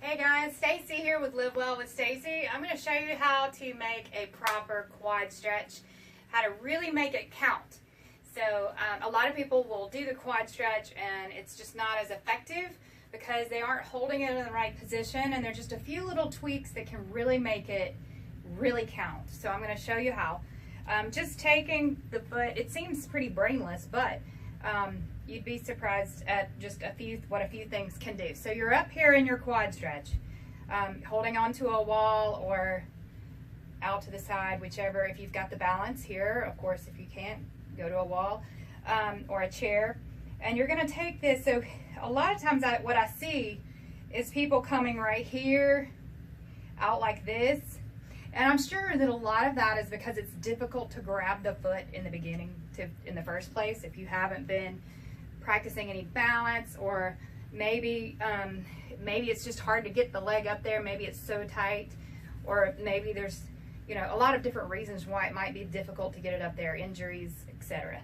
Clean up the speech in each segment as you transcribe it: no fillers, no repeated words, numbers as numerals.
Hey guys, Stacy here with Live Well with Stacy. I'm going to show you how to make a proper quad stretch, how to really make it count. So a lot of people will do the quad stretch and it's just not as effective because they aren't holding it in the right position, and there's just a few little tweaks that can really make it really count. So I'm going to show you how. Just taking the foot, it seems pretty brainless, but you'd be surprised at just what a few things can do. So you're up here in your quad stretch, holding onto a wall or out to the side, whichever. If you've got the balance here, of course, if you can't, go to a wall or a chair. And you're going to take this. So a lot of times what I see is people coming right here out like this. And I'm sure that a lot of that is because it's difficult to grab the foot in the beginning in the first place. If you haven't been practicing any balance, or maybe it's just hard to get the leg up there. Maybe it's so tight, or maybe there's a lot of different reasons why it might be difficult to get it up there, injuries, etc.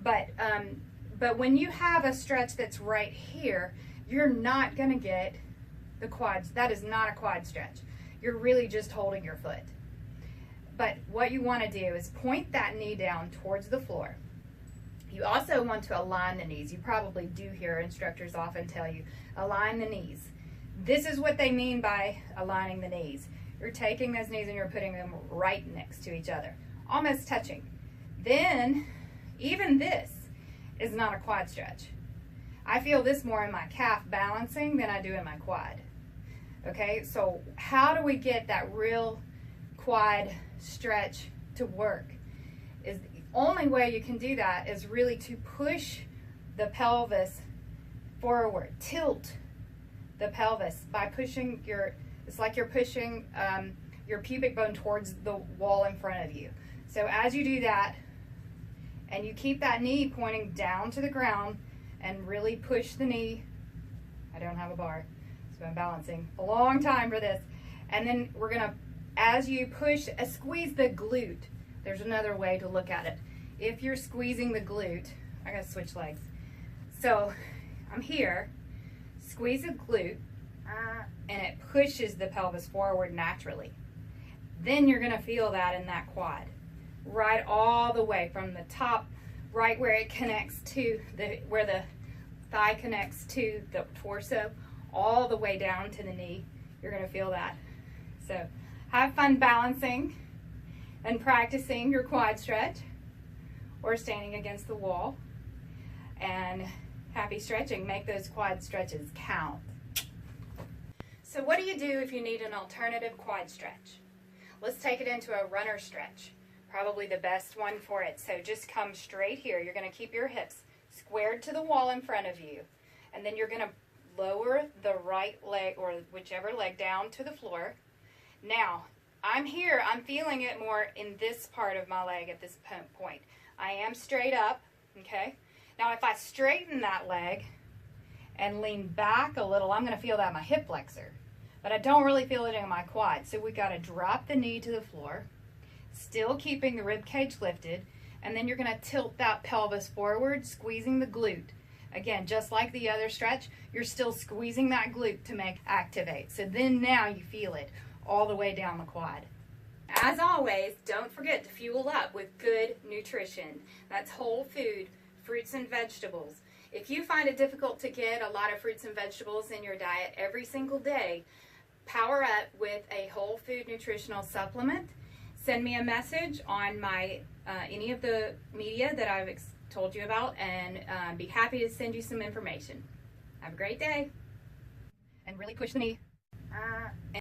But when you have a stretch that's right here, you're not going to get the quads. That is not a quad stretch. You're really just holding your foot. But what you want to do is point that knee down towards the floor. You also want to align the knees. You probably do hear instructors often tell you, align the knees. This is what they mean by aligning the knees. You're taking those knees and you're putting them right next to each other, almost touching. Then, even this is not a quad stretch. I feel this more in my calf balancing than I do in my quad. Okay, so how do we get that real quad stretch to work? The only way you can do that is really to push the pelvis forward, tilt the pelvis by pushing it's like you're pushing your pubic bone towards the wall in front of you. So as you do that, and you keep that knee pointing down to the ground and really push the knee. I don't have a bar, so I'm balancing a long time for this. And then we're gonna, as you push, squeeze the glute. There's another way to look at it. If you're squeezing the glute, I gotta switch legs. So I'm here, squeeze the glute, and it pushes the pelvis forward naturally. Then you're gonna feel that in that quad, right all the way from the top, right where it connects to where the thigh connects to the torso, all the way down to the knee. You're gonna feel that. So have fun balancing and practicing your quad stretch, or standing against the wall, and happy stretching. Make those quad stretches count. So what do you do if you need an alternative quad stretch? Let's take it into a runner stretch, probably the best one for it. So just come straight here. You're going to keep your hips squared to the wall in front of you, and then you're going to lower the right leg or whichever leg down to the floor. Now, I'm here, I'm feeling it more in this part of my leg at this point. I am straight up, okay? Now if I straighten that leg and lean back a little, I'm gonna feel that in my hip flexor, but I don't really feel it in my quad. So we gotta drop the knee to the floor, still keeping the rib cage lifted, and then you're gonna tilt that pelvis forward, squeezing the glute. Again, just like the other stretch, you're still squeezing that glute to make activate. So then now you feel it all the way down the quad. As always, don't forget to fuel up with good nutrition. That's whole food, fruits and vegetables. If you find it difficult to get a lot of fruits and vegetables in your diet every single day, power up with a whole food nutritional supplement. Send me a message on my any of the media that I've told you about, and be happy to send you some information. Have a great day. And really push the knee.